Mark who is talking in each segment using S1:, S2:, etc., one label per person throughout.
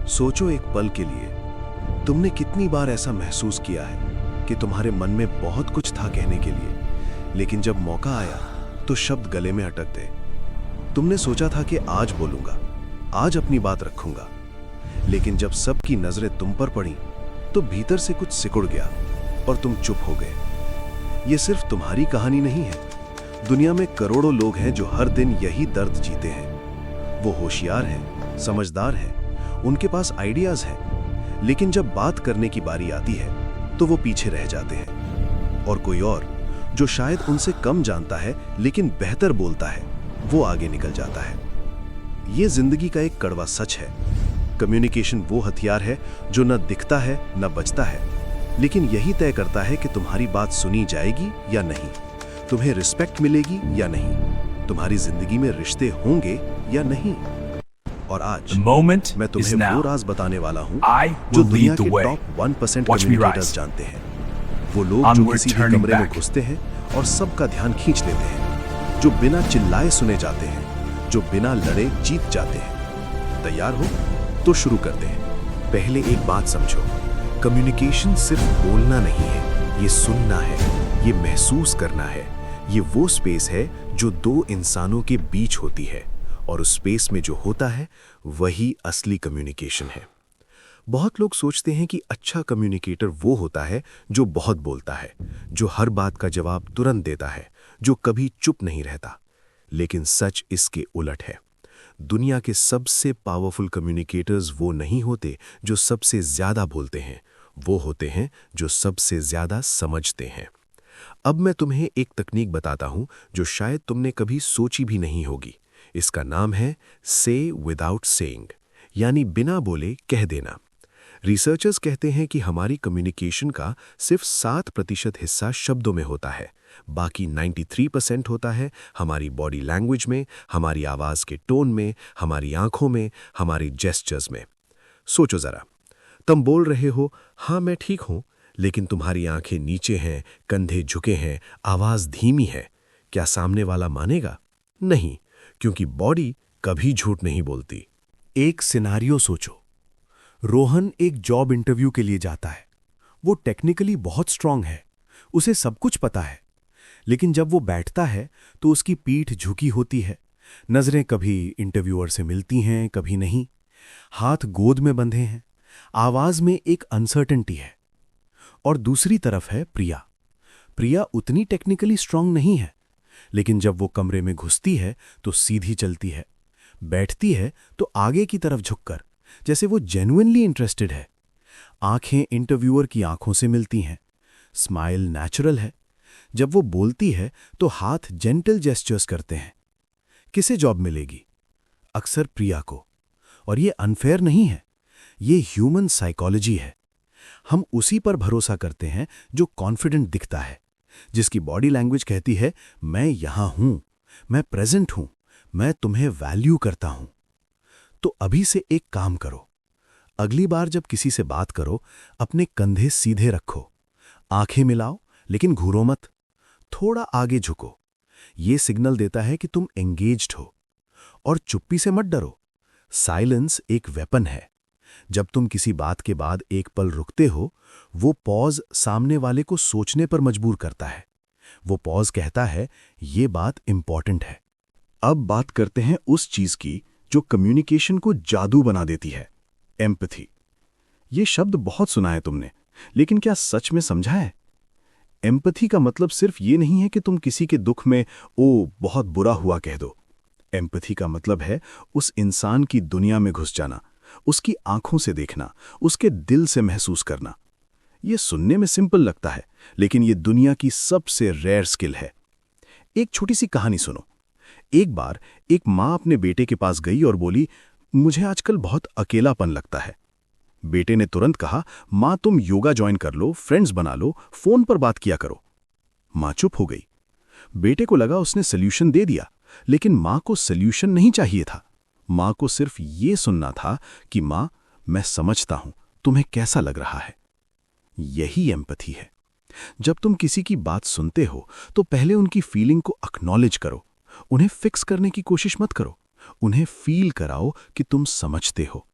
S1: सोचो एक पल के लिए, तुमने कितनी बार ऐसा महसूस किया है कि तुम्हारे मन में बहुत कुछ था कहने के लिए, लेकिन जब मौका आया तो शब्द गले में अटक गए। तुमने सोचा था कि आज बोलूंगा, आज अपनी बात रखूंगा, लेकिन जब सबकी नजरें तुम पर पड़ी तो भीतर से कुछ सिकुड़ गया और तुम चुप हो गए। ये सिर्फ तुम्हारी कहानी नहीं है, दुनिया में करोड़ों लोग हैं जो हर दिन यही दर्द जीते हैं। वो होशियार हैं, समझदार हैं, उनके पास आइडियाज हैं, लेकिन जब बात करने की बारी आती है तो वो पीछे रह जाते हैं। और कोई और जो शायद उनसे कम जानता है लेकिन बेहतर बोलता है, वो आगे निकल जाता है। ये जिंदगी का एक कड़वा सच है। कम्युनिकेशन वो हथियार है जो न दिखता है न बचता है, लेकिन यही तय करता है कि तुम्हारी बात सुनी जाएगी या नहीं, तुम्हें रिस्पेक्ट मिलेगी या नहीं, तुम्हारी जिंदगी में रिश्ते होंगे या नहीं। और आज मैं तुम्हें वो राज बताने वाला हूं जो दुनिया के टॉप 1% कम्युनिकेटर्स जानते हैं। वो लोग जो किसी भी कमरे में घुसते हैं और सबका ध्यान खींच लेते हैं, जो बिना चिल्लाए सुने जाते हैं, जो बिना लड़े जीत जाते हैं। तैयार हो तो शुरू करते हैं। पहले एक बात समझो, कम्युनिकेशन सिर्फ बोलना नहीं है, ये सुनना है, ये महसूस करना है। ये वो स्पेस है जो दो इंसानों के बीच होती है, और उस स्पेस में जो होता है वही असली कम्युनिकेशन है। बहुत लोग सोचते हैं कि अच्छा कम्युनिकेटर वो होता है जो बहुत बोलता है, जो हर बात का जवाब तुरंत देता है, जो कभी चुप नहीं रहता। लेकिन सच इसके उलट है। दुनिया के सबसे पावरफुल कम्युनिकेटर्स वो नहीं होते जो सबसे ज्यादा बोलते हैं, वो होते हैं जो सबसे ज्यादा समझते हैं। अब मैं तुम्हें एक तकनीक बताता हूं जो शायद तुमने कभी सोची भी नहीं होगी। इसका नाम है से विदाउट सेइंग, यानी बिना बोले कह देना। रिसर्चर्स कहते हैं कि हमारी कम्युनिकेशन का सिर्फ 7% हिस्सा शब्दों में होता है, बाकी 93% होता है हमारी बॉडी लैंग्वेज में, हमारी आवाज के टोन में, हमारी आंखों में, हमारी जेस्चर्स में। सोचो जरा, तुम बोल रहे हो हाँ मैं ठीक हूं, लेकिन तुम्हारी आंखें नीचे हैं, कंधे झुके हैं, आवाज धीमी है। क्या सामने वाला मानेगा? नहीं, क्योंकि बॉडी कभी झूठ नहीं बोलती। एक सिनारियो सोचो, रोहन एक जॉब इंटरव्यू के लिए जाता है। वो टेक्निकली बहुत स्ट्रांग है, उसे सब कुछ पता है, लेकिन जब वो बैठता है तो उसकी पीठ झुकी होती है, नजरें कभी इंटरव्यूअर से मिलती हैं, कभी नहीं, हाथ गोद में बंधे हैं, आवाज में एक अनसर्टेनिटी है। और दूसरी तरफ है प्रिया। प्रिया उतनी टेक्निकली स्ट्रांग नहीं है, लेकिन जब वो कमरे में घुसती है तो सीधी चलती है, बैठती है तो आगे की तरफ झुककर, जैसे वो जेन्युइनली इंटरेस्टेड है। आंखें इंटरव्यूअर की आंखों से मिलती हैं, स्माइल नेचुरल है। जब वो बोलती है तो हाथ जेंटल जेस्चर्स करते हैं। किसे जॉब मिलेगी? अक्सर प्रिया को। और ये अनफेयर नहीं है, ये ह्यूमन साइकोलॉजी है। हम उसी पर भरोसा करते हैं जो कॉन्फिडेंट दिखता है, जिसकी बॉडी लैंग्वेज कहती है मैं यहां हूं, मैं प्रेजेंट हूं, मैं तुम्हें वैल्यू करता हूं। तो अभी से एक काम करो, अगली बार जब किसी से बात करो अपने कंधे सीधे रखो, आंखें मिलाओ लेकिन घूरो मत, थोड़ा आगे झुको। ये सिग्नल देता है कि तुम एंगेज्ड हो। और चुप्पी से मत डरो, साइलेंस एक वेपन है। जब तुम किसी बात के बाद एक पल रुकते हो, वो पॉज सामने वाले को सोचने पर मजबूर करता है। वो पॉज कहता है ये बात इंपॉर्टेंट है। अब बात करते हैं उस चीज की जो कम्युनिकेशन को जादू बना देती है, एम्पैथी। ये शब्द बहुत सुना है तुमने, लेकिन क्या सच में समझा है? एम्पैथी का मतलब सिर्फ ये नहीं है कि तुम किसी के दुख में ओ बहुत बुरा हुआ कह दो। एम्पैथी का मतलब है उस इंसान की दुनिया में घुस जाना, उसकी आंखों से देखना, उसके दिल से महसूस करना। ये सुनने में सिंपल लगता है, लेकिन ये दुनिया की सबसे रेयर स्किल है। एक छोटी सी कहानी सुनो। एक बार एक माँ अपने बेटे के पास गई और बोली, मुझे आजकल बहुत अकेलापन लगता है। बेटे ने तुरंत कहा, माँ तुम योगा ज्वाइन कर लो, फ्रेंड्स बना लो, फोन पर बात किया करो। माँ चुप हो गई। बेटे को लगा उसने सोल्यूशन दे दिया, लेकिन माँ को सोल्यूशन नहीं चाहिए था। माँ को सिर्फ ये सुनना था कि माँ मैं समझता हूं, तुम्हें कैसा लग रहा है। यही एम्पैथी है। जब तुम किसी की बात सुनते हो तो पहले उनकी फीलिंग को एक्नॉलेज करो, उन्हें फिक्स करने की कोशिश मत करो, उन्हें फील कराओ कि तुम समझते हो।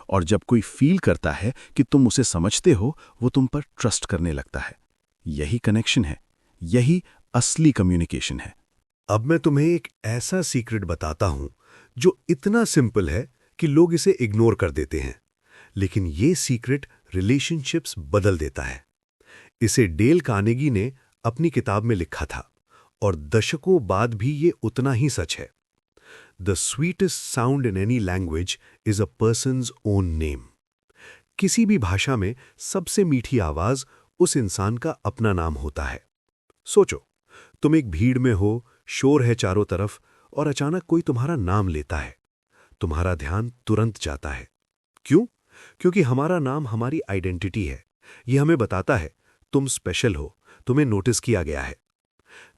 S1: और जब कोई फील करता है कि तुम उसे समझते हो, वो तुम पर ट्रस्ट करने लगता है। यही कनेक्शन है, यही असली कम्युनिकेशन है।
S2: अब मैं तुम्हें एक ऐसा सीक्रेट बताता हूं जो इतना सिंपल है कि लोग इसे इग्नोर कर देते हैं, लेकिन ये सीक्रेट रिलेशनशिप्स बदल देता है। इसे डेल कार्नेगी ने अपनी किताब में लिखा था और दशकों बाद भी ये उतना ही सच है। The sweetest sound in any language is a persons own name. किसी भी भाषा में सबसे मीठी आवाज उस इंसान का अपना नाम होता है। सोचो, तुम एक भीड़ में हो, शोर है चारों तरफ, और अचानक कोई तुम्हारा नाम लेता है। तुम्हारा ध्यान तुरंत जाता है। क्यों? क्योंकि हमारा नाम हमारी आइडेंटिटी है। यह हमें बताता है तुम स्पेशल हो, तुम्हें नोटिस किया गया है।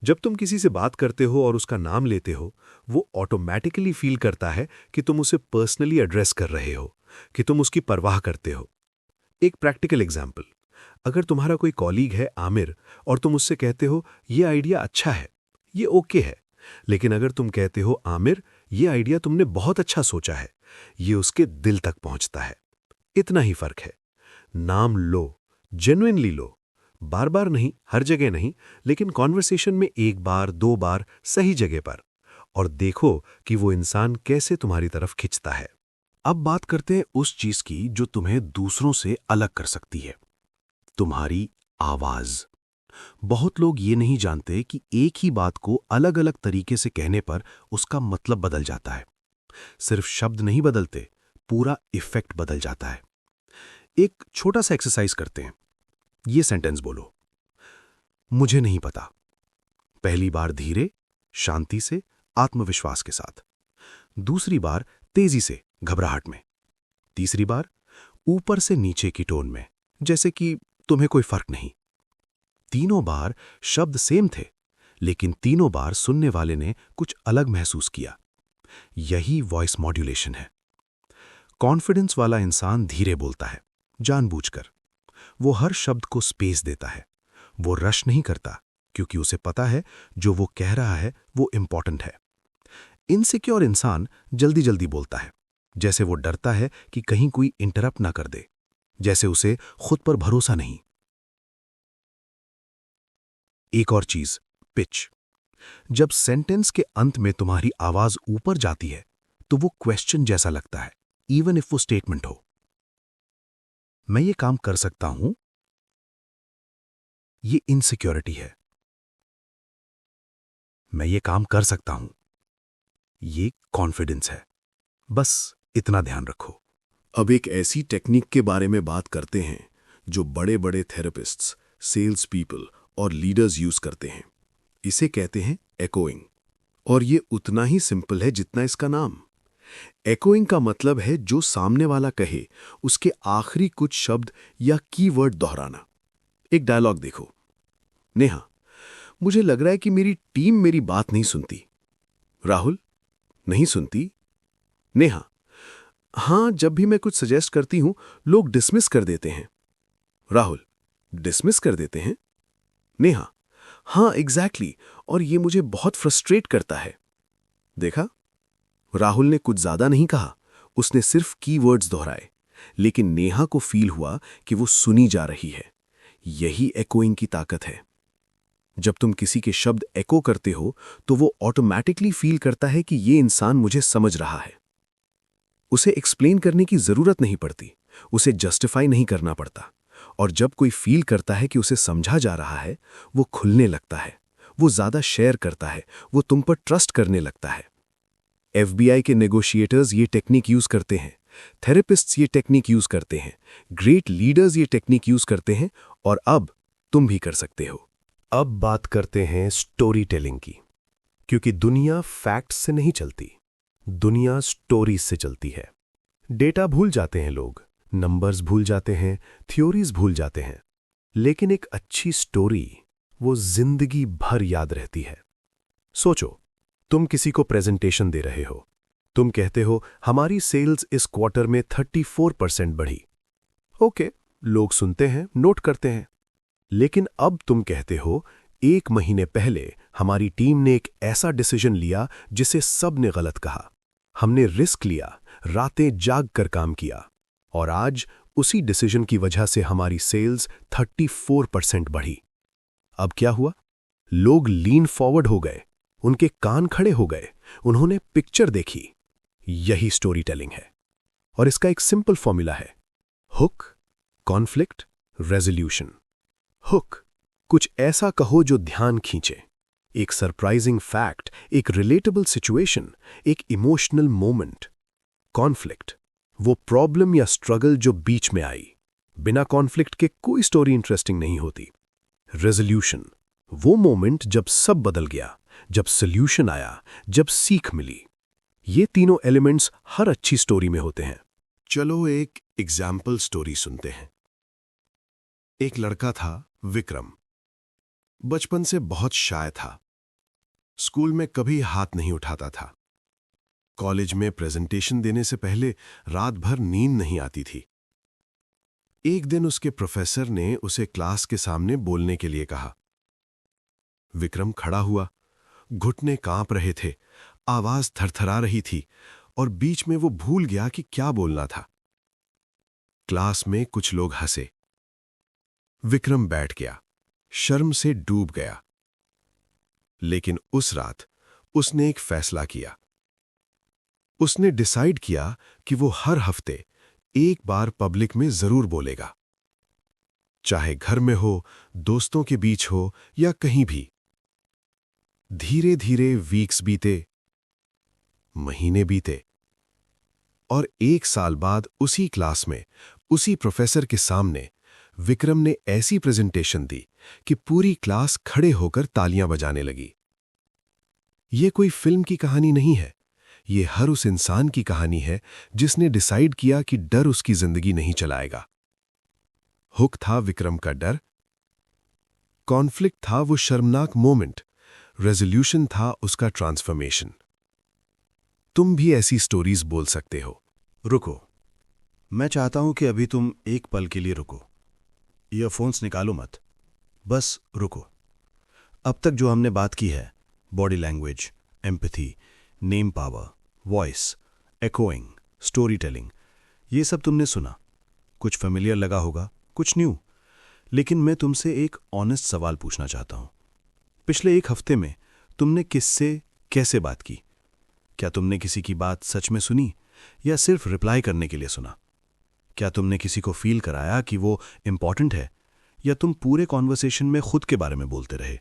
S2: जब तुम किसी से बात करते हो और उसका नाम लेते हो, वो ऑटोमैटिकली फील करता है कि तुम उसे पर्सनली एड्रेस कर रहे हो, कि तुम उसकी परवाह करते हो। एक प्रैक्टिकल एग्जाम्पल, अगर तुम्हारा कोई कॉलीग है आमिर और तुम उससे कहते हो ये आइडिया अच्छा है, ये ओके है, लेकिन अगर तुम कहते हो आमिर ये आइडिया तुमने बहुत अच्छा सोचा है, ये उसके दिल तक पहुंचता है। इतना ही फर्क है। नाम लो, जेन्युइनली लो, बार बार नहीं, हर जगह नहीं, लेकिन कॉन्वर्सेशन में एक बार, दो बार, सही जगह पर, और देखो कि वो इंसान कैसे तुम्हारी तरफ खिंचता है।
S1: अब बात करते हैं उस चीज की जो तुम्हें दूसरों से अलग कर सकती है, तुम्हारी आवाज। बहुत लोग ये नहीं जानते कि एक ही बात को अलग अलग तरीके से कहने पर उसका मतलब बदल जाता है। सिर्फ शब्द नहीं बदलते, पूरा इफेक्ट बदल जाता है। एक छोटा सा एक्सरसाइज करते हैं। ये सेंटेंस बोलो, मुझे नहीं पता। पहली बार धीरे, शांति से, आत्मविश्वास के साथ। दूसरी बार तेजी से, घबराहट में। तीसरी बार ऊपर से नीचे की टोन में, जैसे कि तुम्हें कोई फर्क नहीं। तीनों बार शब्द सेम थे, लेकिन तीनों बार सुनने वाले ने कुछ अलग महसूस किया। यही वॉइस मॉड्यूलेशन है। कॉन्फिडेंस वाला इंसान धीरे बोलता है, जानबूझकर। वो हर शब्द को स्पेस देता है। वो रश नहीं करता, क्योंकि उसे पता है जो वो कह रहा है वो इंपॉर्टेंट है। इनसिक्योर इंसान जल्दी जल्दी बोलता है, जैसे वो डरता है कि कहीं कोई इंटरप्ट ना कर दे, जैसे उसे खुद पर भरोसा नहीं। एक और चीज, पिच। जब सेंटेंस के अंत में तुम्हारी आवाज ऊपर जाती है, तो वो क्वेश्चन जैसा लगता है, इवन इफ वो स्टेटमेंट हो। मैं ये काम कर सकता हूं, ये इनसिक्योरिटी है। मैं ये काम कर सकता हूं, ये कॉन्फिडेंस है। बस इतना ध्यान रखो। अब एक ऐसी टेक्निक के बारे में बात करते हैं जो बड़े बड़े थेरेपिस्ट्स, सेल्स पीपल और लीडर्स यूज करते हैं। इसे कहते हैं एकोइंग, और ये उतना ही सिंपल है जितना इसका नाम। एकोइंग का मतलब है जो सामने वाला कहे उसके आखिरी कुछ शब्द या कीवर्ड दोहराना। एक डायलॉग देखो, नेहा, मुझे लग रहा है कि मेरी टीम मेरी बात नहीं सुनती। राहुल, नहीं सुनती। नेहा, हां, जब भी मैं कुछ सजेस्ट करती हूं लोग डिसमिस कर देते हैं। राहुल, डिसमिस कर देते हैं। नेहा, हां एग्जैक्टली, और ये मुझे बहुत फ्रस्ट्रेट करता है। देखा, राहुल ने कुछ ज्यादा नहीं कहा, उसने सिर्फ कीवर्ड्स दोहराए, लेकिन नेहा को फील हुआ कि वो सुनी जा रही है। यही एकोइंग की ताकत है। जब तुम किसी के शब्द एको करते हो तो वो ऑटोमैटिकली फील करता है कि ये इंसान मुझे समझ रहा है। उसे एक्सप्लेन करने की जरूरत नहीं पड़ती, उसे जस्टिफाई नहीं करना पड़ता। और जब कोई फील करता है कि उसे समझा जा रहा है, वो खुलने लगता है, वो ज्यादा शेयर करता है, वो तुम पर ट्रस्ट करने लगता है। FBI के नेगोशिएटर्स ये टेक्निक यूज करते हैं, थेरेपिस्ट्स ये टेक्निक यूज करते हैं, ग्रेट लीडर्स ये टेक्निक यूज करते हैं, और अब तुम भी कर सकते हो। अब बात करते हैं स्टोरी टेलिंग की, क्योंकि दुनिया फैक्ट्स से नहीं चलती, दुनिया स्टोरीज से चलती है। डेटा भूल जाते हैं लोग, नंबर्स भूल जाते हैं, थ्योरीज भूल जाते हैं, लेकिन एक अच्छी स्टोरी वो जिंदगी भर याद रहती है। सोचो, तुम किसी को प्रेजेंटेशन दे रहे हो। तुम कहते हो हमारी सेल्स इस क्वार्टर में 34% बढ़ी। ओके, लोग सुनते हैं, नोट करते हैं। लेकिन अब तुम कहते हो 1 महीने पहले हमारी टीम ने एक ऐसा डिसीजन लिया जिसे सब ने गलत कहा। हमने रिस्क लिया, रातें जाग कर काम किया, और आज उसी डिसीजन की वजह से हमारी सेल्स 34% बढ़ी। अब क्या हुआ? लोग लीन फॉरवर्ड हो गए, उनके कान खड़े हो गए, उन्होंने पिक्चर देखी। यही स्टोरी टेलिंग है और इसका एक सिंपल फॉर्मूला है, हुक, कॉन्फ्लिक्ट, रेजोल्यूशन। हुक, कुछ ऐसा कहो जो ध्यान खींचे, एक सरप्राइजिंग फैक्ट, एक रिलेटेबल सिचुएशन, एक इमोशनल मोमेंट। कॉन्फ्लिक्ट, वो प्रॉब्लम या स्ट्रगल जो बीच में आई, बिना कॉन्फ्लिक्ट के कोई स्टोरी इंटरेस्टिंग नहीं होती। रेजोल्यूशन, वो मोमेंट जब सब बदल गया, जब सॉल्यूशन आया, जब सीख मिली। ये तीनों एलिमेंट्स हर अच्छी स्टोरी में होते हैं। चलो एक एग्जाम्पल स्टोरी सुनते हैं। एक लड़का था विक्रम। बचपन से बहुत शाय था। स्कूल में कभी हाथ नहीं उठाता था। कॉलेज में प्रेजेंटेशन देने से पहले रात भर नींद नहीं आती थी। एक दिन उसके प्रोफेसर ने उसे क्लास के सामने बोलने के लिए कहा। विक्रम खड़ा हुआ, घुटने कांप रहे थे, आवाज थरथरा रही थी और बीच में वो भूल गया कि क्या बोलना था। क्लास में कुछ लोग हंसे। विक्रम बैठ गया, शर्म से डूब गया। लेकिन उस रात उसने एक फैसला किया। उसने डिसाइड किया कि वो हर हफ्ते एक बार पब्लिक में जरूर बोलेगा, चाहे घर में हो, दोस्तों के बीच हो या कहीं भी। धीरे धीरे वीक्स बीते, महीने बीते और 1 साल बाद उसी क्लास में, उसी प्रोफेसर के सामने विक्रम ने ऐसी प्रेजेंटेशन दी कि पूरी क्लास खड़े होकर तालियां बजाने लगी। ये कोई फिल्म की कहानी नहीं है, ये हर उस इंसान की कहानी है जिसने डिसाइड किया कि डर उसकी जिंदगी नहीं चलाएगा। हुक था विक्रम का डर, कॉन्फ्लिक्ट था वो शर्मनाक मोमेंट, रेजोल्यूशन था उसका ट्रांसफॉर्मेशन। तुम भी ऐसी स्टोरीज बोल सकते हो।
S3: रुको, मैं चाहता हूं कि अभी तुम एक पल के लिए रुको। ईयरफोन्स निकालो मत, बस रुको। अब तक जो हमने बात की है, body language, empathy, name power, voice, echoing, story telling, ये सब तुमने सुना। कुछ फेमिलियर लगा होगा, कुछ न्यू। लेकिन मैं तुमसे एक ऑनेस्ट सवाल पूछना चाहता हूं। पिछले 1 हफ्ते में तुमने किससे कैसे बात की? क्या तुमने किसी की बात सच में सुनी या सिर्फ रिप्लाई करने के लिए सुना? क्या तुमने किसी को फील कराया कि वो इंपॉर्टेंट है या तुम पूरे कॉन्वर्सेशन में खुद के बारे में बोलते रहे?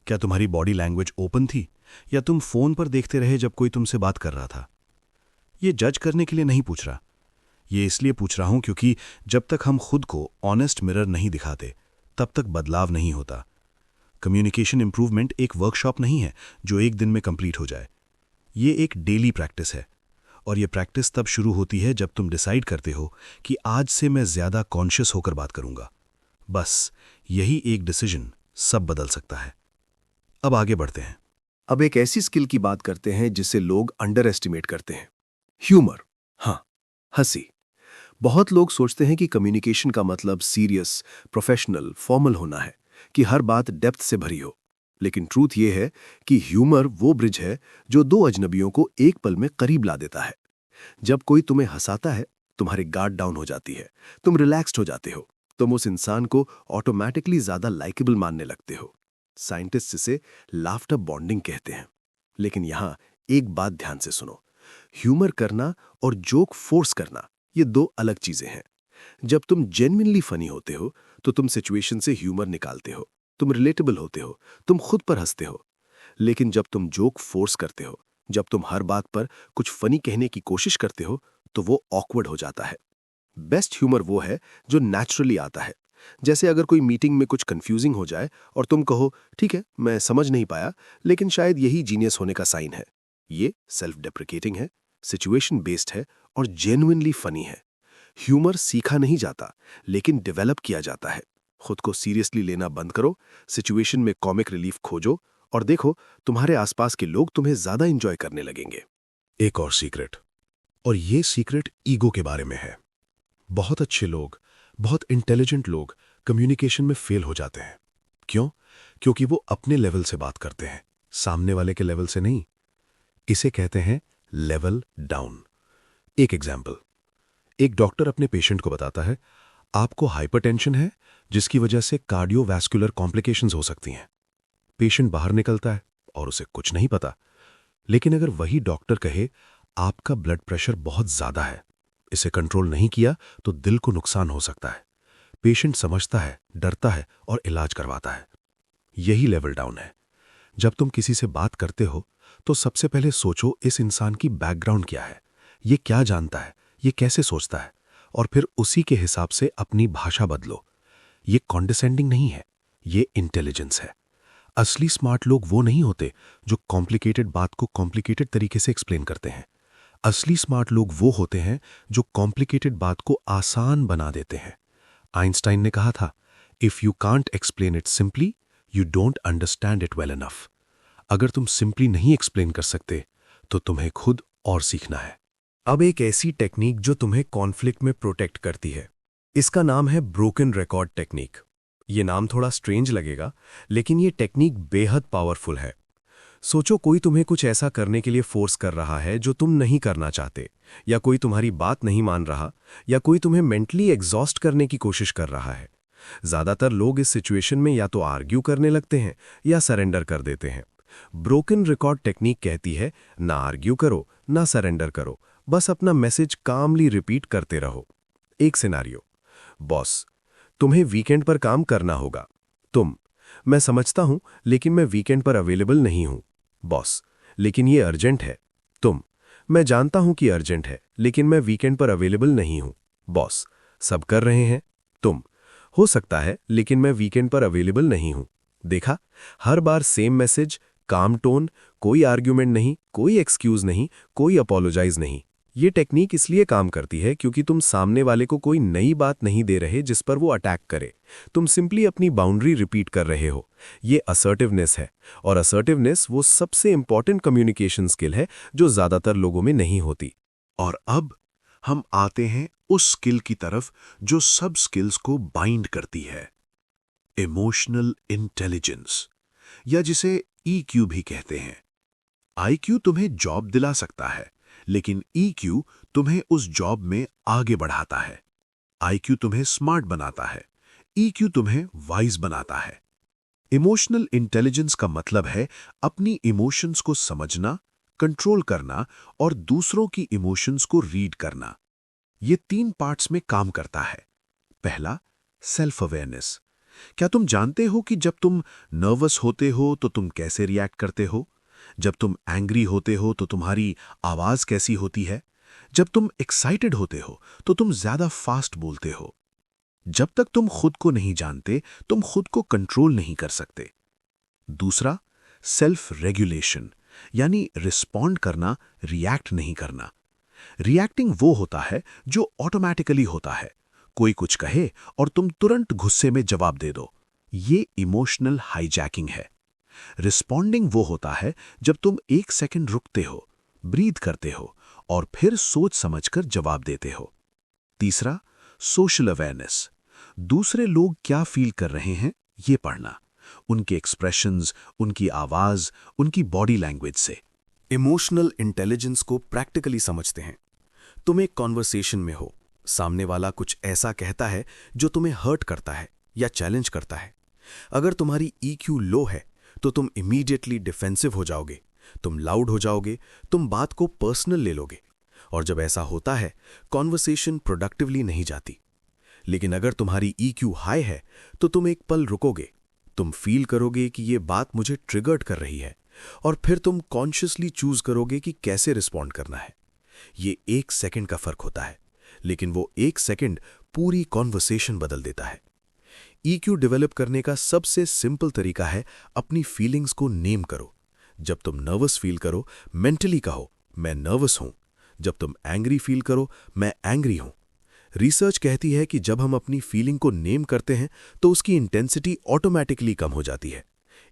S3: क्या तुम्हारी बॉडी लैंग्वेज ओपन थी या तुम फोन पर देखते रहे जब कोई तुमसे बात कर रहा था? ये जज करने के लिए नहीं पूछ रहा, ये इसलिए पूछ रहा हूं क्योंकि जब तक हम खुद को ऑनेस्ट मिरर नहीं दिखाते तब तक बदलाव नहीं होता। कम्युनिकेशन इंप्रूवमेंट एक वर्कशॉप नहीं है जो एक दिन में कंप्लीट हो जाए। ये एक डेली प्रैक्टिस है और ये प्रैक्टिस तब शुरू होती है जब तुम डिसाइड करते हो कि आज से मैं ज्यादा कॉन्शियस होकर बात करूंगा। बस यही एक डिसीजन सब बदल सकता है। अब आगे बढ़ते हैं।
S1: अब एक ऐसी स्किल की बात करते हैं जिसे लोग अंडर एस्टिमेट करते हैं, ह्यूमर। हाँ, हंसी। बहुत लोग सोचते हैं कि कम्युनिकेशन का मतलब सीरियस, प्रोफेशनल, फॉर्मल होना है, कि हर बात डेप्थ से भरी हो। लेकिन ट्रूथ ये है कि ह्यूमर वो ब्रिज है जो 2 अजनबियों को एक पल में करीब ला देता है। जब कोई तुम्हें हंसाता है, तुम्हारी गार्ड डाउन हो जाती है, तुम रिलैक्स्ड हो जाते हो, तुम उस इंसान को ऑटोमेटिकली ज्यादा लाइकेबल मानने लगते हो। साइंटिस्ट इसे लाफ्टर बॉन्डिंग कहते हैं। लेकिन यहां एक बात ध्यान से सुनो, ह्यूमर करना और जोक फोर्स करना ये 2 अलग चीजें हैं। जब तुम जेन्युइनली फनी होते हो तो तुम सिचुएशन से ह्यूमर निकालते हो, तुम रिलेटेबल होते हो, तुम खुद पर हंसते हो। लेकिन जब तुम जोक फोर्स करते हो, जब तुम हर बात पर कुछ फनी कहने की कोशिश करते हो, तो वो ऑकवर्ड हो जाता है। बेस्ट ह्यूमर वो है जो नेचुरली आता है। जैसे अगर कोई मीटिंग में कुछ कंफ्यूजिंग हो जाए और तुम कहो, ठीक है मैं समझ नहीं पाया, लेकिन शायद यही जीनियस होने का साइन है। ये सेल्फ डेप्रिकेटिंग है, सिचुएशन बेस्ड है और जेन्युइनली फनी है। ह्यूमर सीखा नहीं जाता, लेकिन डेवलप किया जाता है। खुद को सीरियसली लेना बंद करो, सिचुएशन में कॉमिक रिलीफ खोजो और देखो तुम्हारे आसपास के लोग तुम्हें ज्यादा एंजॉय करने लगेंगे।
S2: एक और सीक्रेट, और ये सीक्रेट ईगो के बारे में है। बहुत अच्छे लोग, बहुत इंटेलिजेंट लोग कम्युनिकेशन में फेल हो जाते हैं। क्यों? क्योंकि वो अपने लेवल से बात करते हैं, सामने वाले के लेवल से नहीं। इसे कहते हैं लेवल डाउन। एक एग्जाम्पल,
S1: एक डॉक्टर अपने पेशेंट को बताता है, आपको हाइपरटेंशन है जिसकी वजह से कार्डियोवैस्कुलर कॉम्प्लिकेशंस हो सकती हैं। पेशेंट बाहर निकलता है और उसे कुछ नहीं पता। लेकिन अगर वही डॉक्टर कहे, आपका ब्लड प्रेशर बहुत ज्यादा है, इसे कंट्रोल नहीं किया तो दिल को नुकसान हो सकता है, पेशेंट समझता है, डरता है और इलाज करवाता है। यही लेवल डाउन है। जब तुम किसी से बात करते हो तो सबसे पहले सोचो इस इंसान की बैकग्राउंड क्या है, ये क्या जानता है, ये कैसे सोचता है, और फिर उसी के हिसाब से अपनी भाषा बदलो। ये कॉन्डिसेंडिंग नहीं है, ये इंटेलिजेंस है। असली स्मार्ट लोग वो नहीं होते जो कॉम्प्लिकेटेड बात को कॉम्प्लिकेटेड तरीके से एक्सप्लेन करते हैं। असली स्मार्ट लोग वो होते हैं जो कॉम्प्लिकेटेड बात को आसान बना देते हैं। आइंस्टाइन ने कहा था, if you can't explain it simply, you don't understand it well enough. अगर तुम सिंपली नहीं एक्सप्लेन कर सकते तो तुम्हें खुद और सीखना है।
S2: अब एक ऐसी टेक्निक जो तुम्हें कॉन्फ्लिक्ट में प्रोटेक्ट करती है, इसका नाम है ब्रोकन रिकॉर्ड टेक्निक। ये नाम थोड़ा स्ट्रेंज लगेगा, लेकिन ये टेक्निक बेहद पावरफुल है। सोचो कोई तुम्हें कुछ ऐसा करने के लिए फोर्स कर रहा है जो तुम नहीं करना चाहते, या कोई तुम्हारी बात नहीं मान रहा, या कोई तुम्हें मेंटली एग्जॉस्ट करने की कोशिश कर रहा है। ज्यादातर लोग इस सिचुएशन में या तो आर्ग्यू करने लगते हैं या सरेंडर कर देते हैं। ब्रोकन रिकॉर्ड टेक्निक कहती है, ना आर्ग्यू करो ना सरेंडर करो, बस अपना मैसेज कामली रिपीट करते रहो। एक सिनारियो, बॉस, तुम्हें वीकेंड पर काम करना होगा। तुम, मैं समझता हूं लेकिन मैं वीकेंड पर अवेलेबल नहीं हूं। बॉस, लेकिन ये अर्जेंट है। तुम, मैं जानता हूं कि अर्जेंट है लेकिन मैं वीकेंड पर अवेलेबल नहीं हूं। बॉस, सब कर रहे हैं। तुम, हो सकता है लेकिन मैं वीकेंड पर अवेलेबल नहीं हूं। देखा, हर बार सेम मैसेज, काम टोन, कोई आर्ग्यूमेंट नहीं, कोई एक्सक्यूज नहीं, कोई अपोलोजाइज नहीं। ये टेक्निक इसलिए काम करती है क्योंकि तुम सामने वाले को कोई नई बात नहीं दे रहे जिस पर वो अटैक करे। तुम सिंपली अपनी बाउंड्री रिपीट कर रहे हो। ये असर्टिवनेस है, और असर्टिवनेस वो सबसे इंपॉर्टेंट कम्युनिकेशन स्किल है जो ज्यादातर लोगों में नहीं होती।
S1: और अब हम आते हैं उस स्किल की तरफ जो सब स्किल्स को बाइंड करती है, इमोशनल इंटेलिजेंस, या जिसे ईक्यू भी कहते हैं। आईक्यू तुम्हें जॉब दिला सकता है, लेकिन ईक्यू तुम्हें उस जॉब में आगे बढ़ाता है। आईक्यू तुम्हें स्मार्ट बनाता है, ईक्यू तुम्हें वाइज बनाता है। इमोशनल इंटेलिजेंस का मतलब है अपनी इमोशंस को समझना, कंट्रोल करना और दूसरों की इमोशंस को रीड करना। ये 3 पार्ट्स में काम करता है। पहला, सेल्फ अवेयरनेस। क्या तुम जानते हो कि जब तुम नर्वस होते हो तो तुम कैसे रिएक्ट करते हो? जब तुम एंग्री होते हो तो तुम्हारी आवाज कैसी होती है? जब तुम एक्साइटेड होते हो तो तुम ज्यादा फास्ट बोलते हो। जब तक तुम खुद को नहीं जानते, तुम खुद को कंट्रोल नहीं कर सकते। दूसरा, सेल्फ रेगुलेशन, यानी रिस्पॉन्ड करना, रिएक्ट नहीं करना। रिएक्टिंग वो होता है जो ऑटोमैटिकली होता है। कोई कुछ कहे और तुम तुरंत गुस्से में जवाब दे दो। ये इमोशनल हाईजैकिंग है। रिस्पॉन्डिंग वो होता है जब तुम 1 सेकंड रुकते हो, ब्रीथ करते हो और फिर सोच समझकर जवाब देते हो। तीसरा, सोशल अवेयरनेस। दूसरे लोग क्या फील कर रहे हैं ये पढ़ना, उनके एक्सप्रेशंस, उनकी आवाज, उनकी बॉडी लैंग्वेज से।
S2: इमोशनल इंटेलिजेंस को प्रैक्टिकली समझते हैं। तुम एक कॉन्वर्सेशन में हो, सामने वाला कुछ ऐसा कहता है जो तुम्हें हर्ट करता है या चैलेंज करता है। अगर तुम्हारी ईक्यू लो है तो तुम इमीडिएटली डिफेंसिव हो जाओगे, तुम लाउड हो जाओगे, तुम बात को पर्सनल ले लोगे, और जब ऐसा होता है कॉन्वर्सेशन प्रोडक्टिवली नहीं जाती। लेकिन अगर तुम्हारी ईक्यू हाई है तो तुम एक पल रुकोगे, तुम फील करोगे कि ये बात मुझे ट्रिगर्ड कर रही है, और फिर तुम कॉन्शियसली चूज करोगे कि कैसे रिस्पॉन्ड करना है। ये 1 सेकंड का फर्क होता है, लेकिन वो 1 सेकंड पूरी कॉन्वर्सेशन बदल देता है। ईक्यू डेवलप करने का सबसे सिंपल तरीका है अपनी फीलिंग्स को नेम करो। जब तुम नर्वस फील करो, मेंटली कहो, मैं नर्वस हूं। जब तुम एंग्री फील करो, मैं एंग्री हूं। रिसर्च कहती है कि जब हम अपनी फीलिंग को नेम करते हैं तो उसकी इंटेंसिटी ऑटोमैटिकली कम हो जाती है।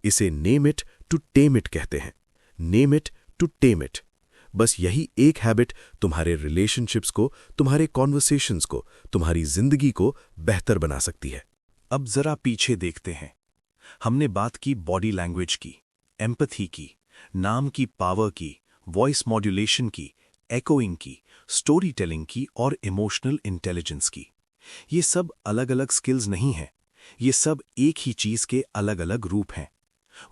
S2: इसे name it to tame it कहते हैं। Name it to tame it. बस यही एक हैबिट तुम्हारे रिलेशनशिप्स को, तुम्हारे कॉन्वर्सेशंस को, तुम्हारी जिंदगी को बेहतर बना सकती है।
S1: अब जरा पीछे देखते हैं। हमने बात की बॉडी लैंग्वेज की, एम्पैथी की, नाम की पावर की, वॉइस मॉड्यूलेशन की, एकोइंग की, स्टोरी टेलिंग की और इमोशनल इंटेलिजेंस की। ये सब अलग अलग स्किल्स नहीं हैं, ये सब एक ही चीज के अलग अलग रूप हैं।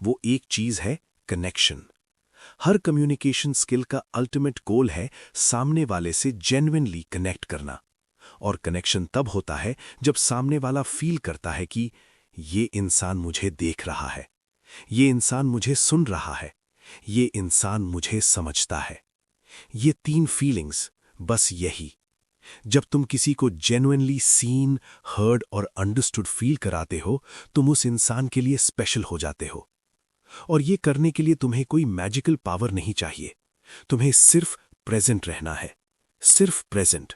S1: वो एक चीज है कनेक्शन। हर कम्युनिकेशन स्किल का अल्टीमेट गोल है सामने वाले से जेन्युइनली कनेक्ट करना। और कनेक्शन तब होता है जब सामने वाला फील करता है कि ये इंसान मुझे देख रहा है, ये इंसान मुझे सुन रहा है, ये इंसान मुझे समझता है। ये 3 फीलिंग्स, बस यही। जब तुम किसी को जेन्युइनली सीन, हर्ड और अंडरस्टूड फील कराते हो, तुम उस इंसान के लिए स्पेशल हो जाते हो। और ये करने के लिए तुम्हें कोई मैजिकल पावर नहीं चाहिए। तुम्हें सिर्फ प्रेजेंट रहना है, सिर्फ प्रेजेंट।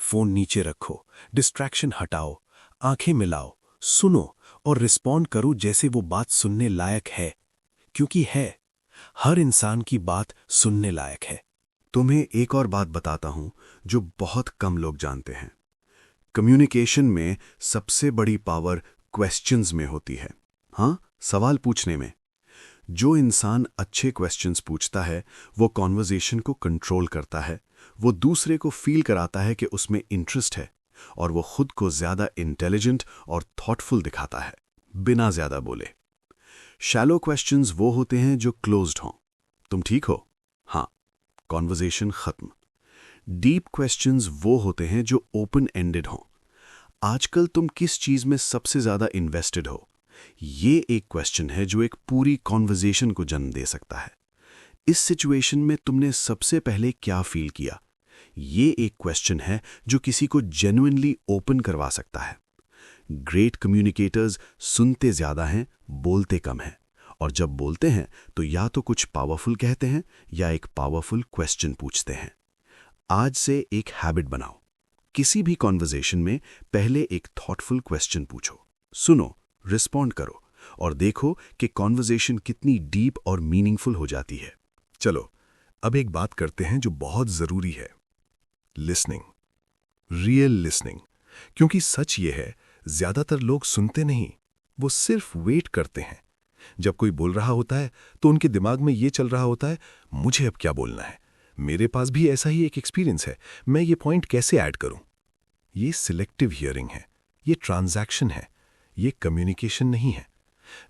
S1: फोन नीचे रखो, डिस्ट्रैक्शन हटाओ, आंखें मिलाओ, सुनो और रिस्पॉन्ड करो जैसे वो बात सुनने लायक है, क्योंकि है। हर इंसान की बात सुनने लायक है।
S2: तुम्हें एक और बात बताता हूं जो बहुत कम लोग जानते हैं। कम्युनिकेशन में सबसे बड़ी पावर क्वेश्चंस में होती है। हाँ, सवाल पूछने में। जो इंसान अच्छे क्वेश्चंस पूछता है वो कॉन्वर्जेशन को कंट्रोल करता है, वो दूसरे को फील कराता है कि उसमें इंटरेस्ट है, और वो खुद को ज्यादा इंटेलिजेंट और थॉटफुल दिखाता है बिना ज्यादा बोले। शैलो क्वेश्चंस वो होते हैं जो क्लोज्ड हों, तुम ठीक हो, हाँ, कॉन्वर्जेशन खत्म। डीप क्वेश्चंस वो होते हैं जो ओपन एंडेड हों। आजकल तुम किस चीज में सबसे ज्यादा इन्वेस्टेड हो, ये एक क्वेश्चन है जो एक पूरी कॉन्वर्जेशन को जन्म दे सकता है। इस सिचुएशन में तुमने सबसे पहले क्या फील किया, ये एक क्वेश्चन है जो किसी को जेन्युइनली ओपन करवा सकता है। ग्रेट कम्युनिकेटर्स सुनते ज्यादा हैं, बोलते कम हैं, और जब बोलते हैं तो या तो कुछ पावरफुल कहते हैं या एक पावरफुल क्वेश्चन पूछते हैं। आज से एक हैबिट बनाओ, किसी भी कॉन्वर्जेशन में पहले एक थॉटफुल क्वेश्चन पूछो, सुनो, रिस्पॉन्ड करो और देखो कि कॉन्वर्जेशन कितनी डीप और मीनिंगफुल हो जाती है।
S1: चलो अब एक बात करते हैं जो बहुत जरूरी है, लिसनिंग, रियल लिसनिंग। क्योंकि सच ये है, ज्यादातर लोग सुनते नहीं, वो सिर्फ वेट करते हैं। जब कोई बोल रहा होता है तो उनके दिमाग में ये चल रहा होता है, मुझे अब क्या बोलना है, मेरे पास भी ऐसा ही एक एक्सपीरियंस है, मैं ये पॉइंट कैसे ऐड करूं। ये सिलेक्टिव हियरिंग है, ये ट्रांजैक्शन है, ये कम्युनिकेशन नहीं है।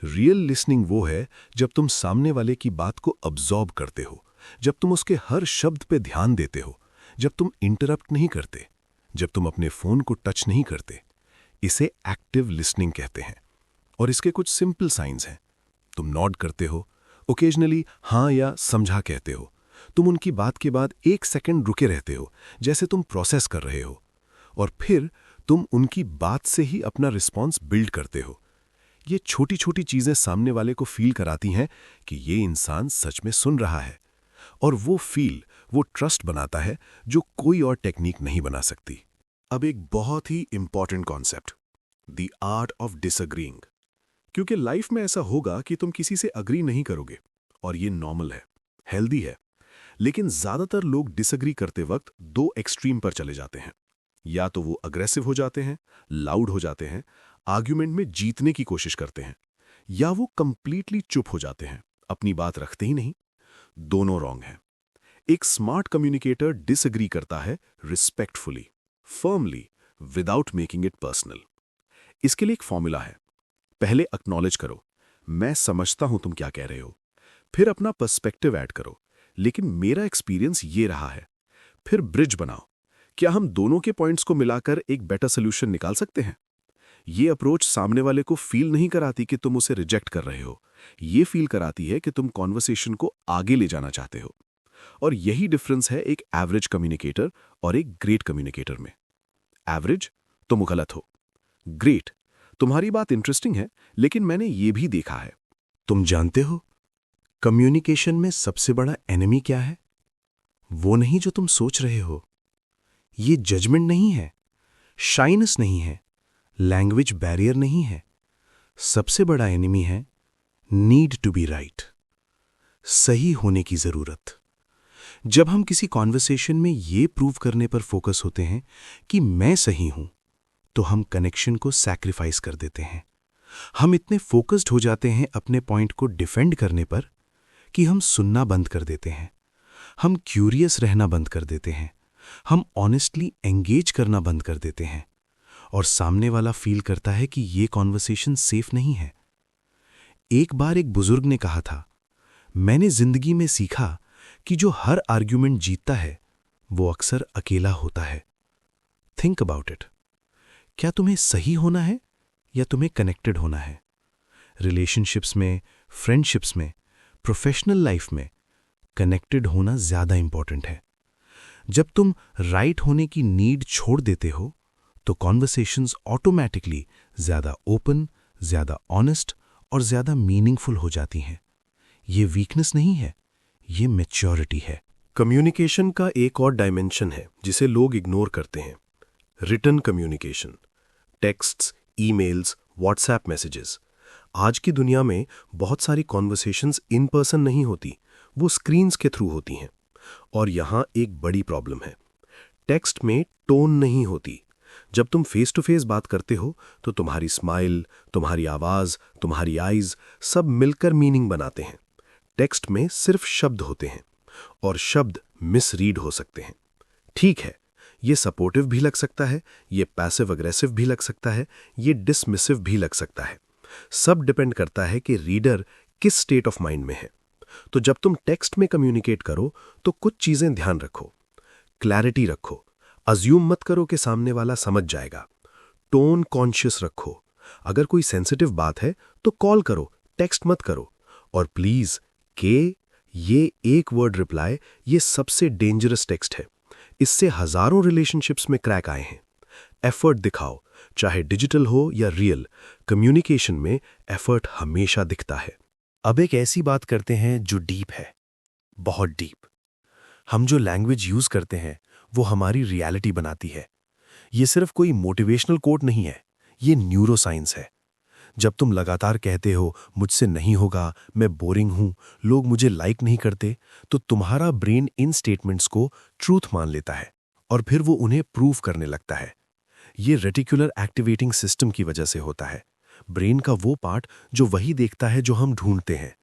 S1: रियल लिसनिंग वो है जब तुम सामने वाले की बात को अब्जॉर्ब करते हो, जब तुम उसके हर शब्द पे ध्यान देते हो, जब तुम इंटरप्ट नहीं करते, जब तुम अपने फोन को टच नहीं करते। इसे एक्टिव लिसनिंग कहते हैं। और इसके कुछ सिंपल साइंस हैं। तुम नॉड करते हो, ओकेजनली हाँ या समझा कहते हो, तुम उनकी बात के बाद 1 सेकंड रुके रहते हो जैसे तुम प्रोसेस कर रहे हो, और फिर तुम उनकी बात से ही अपना रिस्पॉन्स बिल्ड करते हो। ये छोटी छोटी चीजें सामने वाले को फील कराती हैं कि ये इंसान सच में सुन रहा है, और वो फील, वो ट्रस्ट बनाता है जो कोई और टेक्निक नहीं बना सकती। अब एक बहुत ही important concept, the art of disagreeing. क्योंकि लाइफ में ऐसा होगा कि तुम किसी से अग्री नहीं करोगे, और ये नॉर्मल है, हेल्दी है। लेकिन ज्यादातर लोग डिसअग्री करते वक्त 2 एक्सट्रीम पर चले जाते हैं। या तो वो अग्रेसिव हो जाते हैं, लाउड हो जाते हैं, आर्ग्यूमेंट में जीतने की कोशिश करते हैं, या वो कंप्लीटली चुप हो जाते हैं, अपनी बात रखते ही नहीं। दोनों रॉन्ग हैं। एक स्मार्ट कम्युनिकेटर डिसएग्री करता है respectfully, firmly, without making it personal. इसके लिए एक फॉर्मूला है। पहले एक्नॉलेज करो, मैं समझता हूं तुम क्या कह रहे हो। फिर अपना पर्सपेक्टिव ऐड करो, लेकिन मेरा एक्सपीरियंस ये रहा है। फिर ब्रिज बनाओ, क्या हम दोनों के पॉइंट्स को मिलाकर एक बेटर सोल्यूशन निकाल सकते हैं। ये अप्रोच सामने वाले को फील नहीं कराती कि तुम उसे रिजेक्ट कर रहे हो, ये फील कराती है कि तुम कॉन्वर्सेशन को आगे ले जाना चाहते हो। और यही डिफरेंस है एक एवरेज कम्युनिकेटर और एक ग्रेट कम्युनिकेटर में। एवरेज, तुम गलत हो। ग्रेट, तुम्हारी बात इंटरेस्टिंग है, लेकिन मैंने ये भी देखा है। तुम जानते हो कम्युनिकेशन में सबसे बड़ा एनिमी क्या है? वो नहीं जो तुम सोच रहे हो। ये जजमेंट नहीं है, शाइनेस नहीं है, लैंग्वेज बैरियर नहीं है। सबसे बड़ा एनिमी है नीड टू बी राइट, सही होने की जरूरत। जब हम किसी कॉन्वर्सेशन में ये प्रूव करने पर फोकस होते हैं कि मैं सही हूं, तो हम कनेक्शन को सैक्रिफाइस कर देते हैं। हम इतने फोकस्ड हो जाते हैं अपने पॉइंट को डिफेंड करने पर कि हम सुनना बंद कर देते हैं।
S3: हम क्यूरियस रहना बंद कर देते हैं, हम ऑनेस्टली एंगेज करना बंद कर देते हैं, और सामने वाला फील करता है कि ये कॉन्वर्सेशन सेफ नहीं है। एक बार एक बुजुर्ग ने कहा था, मैंने जिंदगी में सीखा कि जो हर आर्ग्यूमेंट जीतता है वो अक्सर अकेला होता है। Think about it. क्या तुम्हें सही होना है या तुम्हें कनेक्टेड होना है? रिलेशनशिप्स में, फ्रेंडशिप्स में, प्रोफेशनल लाइफ में कनेक्टेड होना ज्यादा इंपॉर्टेंट है। जब तुम राइट होने की नीड छोड़ देते हो तो कॉन्वर्सेशंस ऑटोमैटिकली ज्यादा ओपन, ज्यादा ऑनेस्ट और ज्यादा मीनिंगफुल हो जाती हैं। ये वीकनेस नहीं है, ये मैच्योरिटी है।
S1: कम्युनिकेशन का एक और डायमेंशन है जिसे लोग इग्नोर करते हैं, written communication. Texts, emails, WhatsApp messages. आज की दुनिया में बहुत सारी कॉन्वर्सेशंस इन पर्सन नहीं होती, वो स्क्रीन्स के थ्रू होती हैं। और यहाँ एक बड़ी प्रॉब्लम है, टेक्स्ट में टोन नहीं होती। जब तुम फेस टू फेस बात करते हो तो तुम्हारी स्माइल, तुम्हारी आवाज, तुम्हारी आईज सब मिलकर मीनिंग बनाते हैं। टेक्स्ट में सिर्फ शब्द होते हैं और शब्द मिसरीड हो सकते हैं। ठीक है, ये सपोर्टिव भी लग सकता है, ये पैसिव अग्रेसिव भी लग सकता है, ये डिसमिसिव भी लग सकता है। सब डिपेंड करता है कि रीडर किस स्टेट ऑफ माइंड में है। तो जब तुम टेक्स्ट में कम्युनिकेट करो तो कुछ चीजें ध्यान रखो। क्लैरिटी रखो, अज्यूम मत करो कि सामने वाला समझ जाएगा। टोन कॉन्शियस रखो, अगर कोई सेंसिटिव बात है तो कॉल करो, टेक्स्ट मत करो। और प्लीज ये एक वर्ड रिप्लाई, ये सबसे डेंजरस टेक्स्ट है। इससे हजारों रिलेशनशिप्स में क्रैक आए हैं। एफर्ट दिखाओ, चाहे डिजिटल हो या रियल, कम्युनिकेशन में एफर्ट हमेशा दिखता है।
S3: अब एक ऐसी बात करते हैं जो डीप है, बहुत डीप। हम जो लैंग्वेज यूज करते हैं वो हमारी रियलिटी बनाती है। ये सिर्फ कोई मोटिवेशनल कोट नहीं है, ये न्यूरोसाइंस है। जब तुम लगातार कहते हो मुझसे नहीं होगा, मैं बोरिंग हूं, लोग मुझे लाइक नहीं करते, तो तुम्हारा ब्रेन इन स्टेटमेंट्स को ट्रूथ मान लेता है और फिर वो उन्हें प्रूव करने लगता है। ये रेटिकुलर एक्टिवेटिंग सिस्टम की वजह से होता है, ब्रेन का वो पार्ट जो वही देखता है जो हम ढूंढते हैं।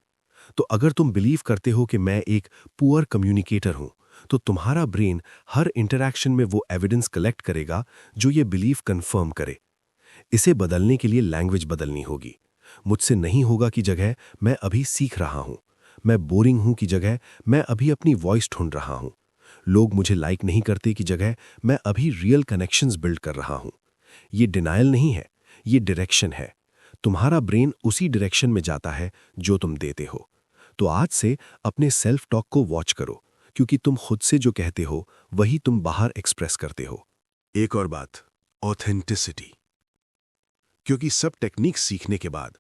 S3: तो अगर तुम बिलीव करते हो कि मैं एक पुअर कम्युनिकेटर हूं, तो तुम्हारा ब्रेन हर इंटरैक्शन में वो एविडेंस कलेक्ट करेगा जो ये बिलीव कंफर्म करे। इसे बदलने के लिए लैंग्वेज बदलनी होगी। मुझसे नहीं होगा की जगह मैं अभी सीख रहा हूं, मैं बोरिंग हूं की जगह मैं अभी अपनी वॉइस ढूंढ रहा हूं, लोग मुझे लाइक नहीं करते की जगह मैं अभी रियल कनेक्शंस बिल्ड कर रहा हूं। ये डिनायल नहीं है, ये डायरेक्शन है। तुम्हारा ब्रेन उसी डायरेक्शन में जाता है जो तुम देते हो। तो आज से अपने सेल्फ टॉक को वॉच करो, क्योंकि तुम खुद से जो कहते हो वही तुम बाहर एक्सप्रेस करते हो।
S1: एक और बात, ऑथेंटिसिटी। क्योंकि सब टेक्निक्स सीखने के बाद,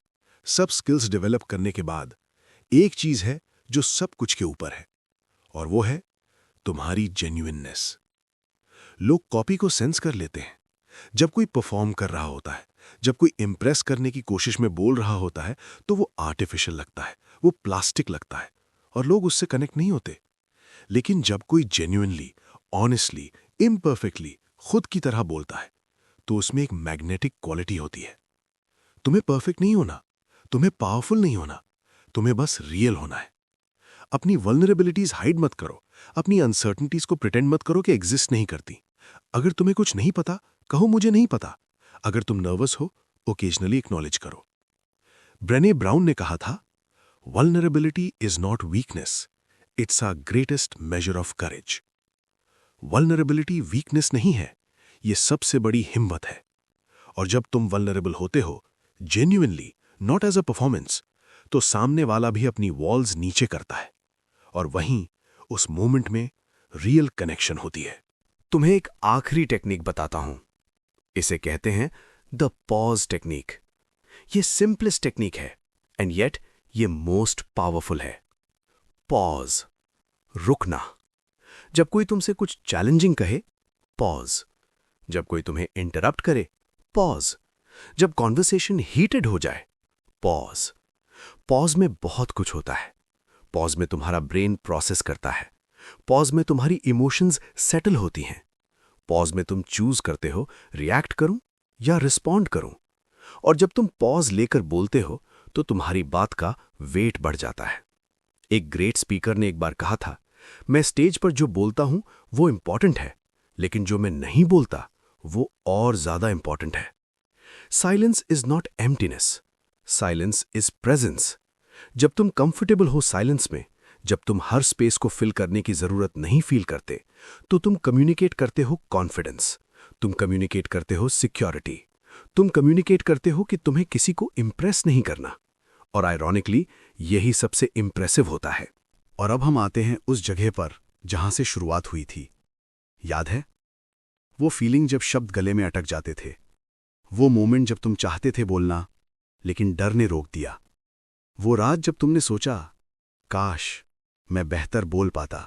S1: सब स्किल्स डेवलप करने के बाद एक चीज है जो सब कुछ के ऊपर है, और वो है तुम्हारी जेन्युइननेस। लोग कॉपी को सेंस कर लेते हैं। जब कोई परफॉर्म कर रहा होता है, जब कोई इंप्रेस करने की कोशिश में बोल रहा होता है, तो वो आर्टिफिशियल लगता है, वो प्लास्टिक लगता है और लोग उससे कनेक्ट नहीं होते। लेकिन जब कोई जेन्युइनली, ऑनेस्टली, इम्परफेक्टली खुद की तरह बोलता है, तो उसमें एक मैग्नेटिक क्वालिटी होती है। तुम्हें परफेक्ट नहीं होना, तुम्हें पावरफुल नहीं होना, तुम्हें बस रियल होना है। अपनी वल्नरेबिलिटीज हाइड मत करो, अपनी अनसर्टनिटीज को प्रिटेंड मत करो कि एग्जिस्ट नहीं करती। अगर तुम्हें कुछ नहीं पता, कहो मुझे नहीं पता। अगर तुम नर्वस हो, ओकेजनली एक्नॉलेज करो। ब्रेने ब्राउन ने कहा था, vulnerability is not weakness, it's a greatest measure of courage. Vulnerability weakness नहीं है, ये सबसे बड़ी हिम्मत है। और जब तुम वल्नरेबल होते हो, genuinely, not as a performance, तो सामने वाला भी अपनी वॉल्स नीचे करता है, और वहीं उस मोमेंट में रियल कनेक्शन होती है।
S3: तुम्हें एक आखिरी टेक्निक बताता हूं, इसे कहते हैं द पॉज टेक्निक। ये सिंपलेस्ट टेक्निक है एंड येट ये मोस्ट पावरफुल है। पॉज, रुकना। जब कोई तुमसे कुछ चैलेंजिंग कहे, पॉज। जब कोई तुम्हें इंटरप्ट करे, पॉज। जब कॉन्वर्सेशन हीटेड हो जाए, पॉज। पॉज में बहुत कुछ होता है। पॉज में तुम्हारा ब्रेन प्रोसेस करता है। पॉज में तुम्हारी इमोशंस सेटल होती हैं। पॉज में तुम चूज करते हो रिएक्ट करूं या रिस्पॉन्ड करूं। और जब तुम पॉज लेकर बोलते हो तो तुम्हारी बात का वेट बढ़ जाता है। एक ग्रेट स्पीकर ने एक बार कहा था
S2: मैं स्टेज पर जो बोलता हूं वो इंपॉर्टेंट है, लेकिन जो मैं नहीं बोलता वो और ज्यादा इंपॉर्टेंट है। Silence is not emptiness, silence is presence. जब तुम कंफर्टेबल हो साइलेंस में, जब तुम हर स्पेस को फिल करने की जरूरत नहीं फील करते, तो तुम कम्युनिकेट करते हो कॉन्फिडेंस, तुम कम्युनिकेट करते हो सिक्योरिटी, तुम कम्युनिकेट करते हो कि तुम्हें किसी को इंप्रेस नहीं करना। और आयरॉनिकली यही सबसे इंप्रेसिव होता है।
S3: और अब हम आते हैं उस जगह पर जहां से शुरुआत हुई थी। याद है वो फीलिंग जब शब्द गले में अटक जाते थे, वो मोमेंट जब तुम चाहते थे बोलना लेकिन डर ने रोक दिया, वो रात जब तुमने सोचा काश मैं बेहतर बोल पाता।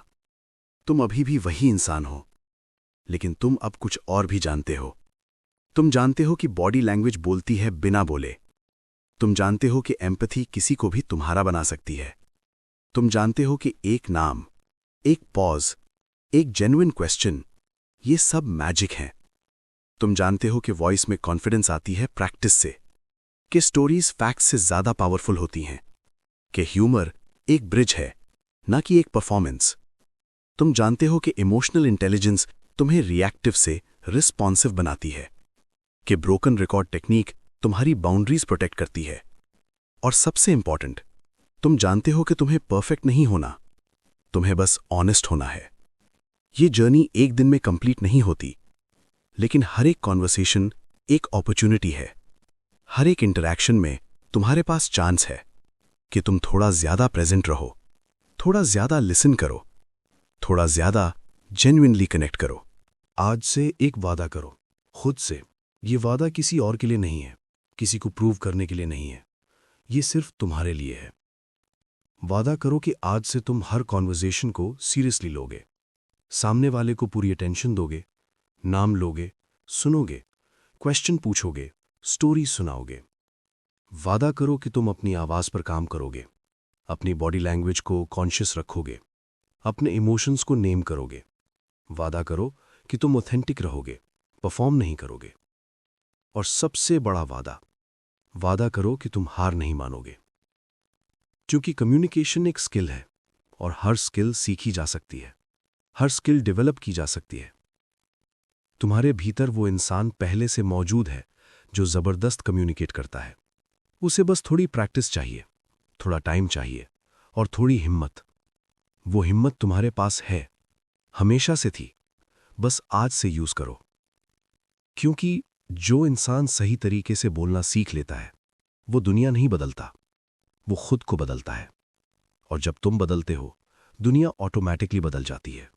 S3: तुम अभी भी वही इंसान हो, लेकिन तुम अब कुछ और भी जानते हो। तुम जानते हो कि बॉडी लैंग्वेज बोलती है बिना बोले। तुम जानते हो कि एम्पैथी किसी को भी तुम्हारा बना सकती है। तुम जानते हो कि एक नाम, एक पॉज, एक जेन्युइन क्वेश्चन, ये सब मैजिक हैं। तुम जानते हो कि वॉइस में कॉन्फिडेंस आती है प्रैक्टिस से, कि स्टोरीज फैक्ट्स से ज्यादा पावरफुल होती हैं, कि ह्यूमर एक ब्रिज है, ना कि एक परफॉर्मेंस। तुम जानते हो कि इमोशनल इंटेलिजेंस तुम्हें रिएक्टिव से रिस्पॉन्सिव बनाती है, कि ब्रोकन रिकॉर्ड टेक्निक तुम्हारी बाउंड्रीज प्रोटेक्ट करती है। और सबसे इंपॉर्टेंट, तुम जानते हो कि तुम्हें परफेक्ट नहीं होना, तुम्हें बस ऑनेस्ट होना है। ये जर्नी एक दिन में कंप्लीट नहीं होती, लेकिन हर एक कॉन्वर्सेशन एक अपॉर्चुनिटी है। हर एक इंटरैक्शन में तुम्हारे पास चांस है कि तुम थोड़ा ज्यादा प्रेजेंट रहो, थोड़ा ज्यादा लिसन करो, थोड़ा ज्यादा जेन्युइनली कनेक्ट करो।
S2: आज से एक वादा करो खुद से। ये वादा किसी और के लिए नहीं है, किसी को प्रूव करने के लिए नहीं है, ये सिर्फ तुम्हारे लिए है। वादा करो कि आज से तुम हर कॉन्वर्सेशन को सीरियसली लोगे, सामने वाले को पूरी अटेंशन दोगे, नाम लोगे, सुनोगे, क्वेश्चन पूछोगे, स्टोरी सुनाओगे। वादा करो कि तुम अपनी आवाज पर काम करोगे, अपनी बॉडी लैंग्वेज को कॉन्शियस रखोगे, अपने इमोशंस को नेम करोगे। वादा करो कि तुम ऑथेंटिक रहोगे, परफॉर्म नहीं करोगे। और सबसे बड़ा वादा करो कि तुम हार नहीं मानोगे, क्योंकि कम्युनिकेशन एक स्किल है और हर स्किल सीखी जा सकती है, हर स्किल डेवलप की जा सकती है। तुम्हारे भीतर वो इंसान पहले से मौजूद है जो जबरदस्त कम्युनिकेट करता है। उसे बस थोड़ी प्रैक्टिस चाहिए, थोड़ा टाइम चाहिए और थोड़ी हिम्मत। वो हिम्मत तुम्हारे पास है, हमेशा से थी, बस आज से यूज करो। क्योंकि जो इंसान सही तरीके से बोलना सीख लेता है, वो दुनिया नहीं बदलता, वो खुद को बदलता है। और जब तुम बदलते हो, दुनिया ऑटोमैटिकली बदल जाती है।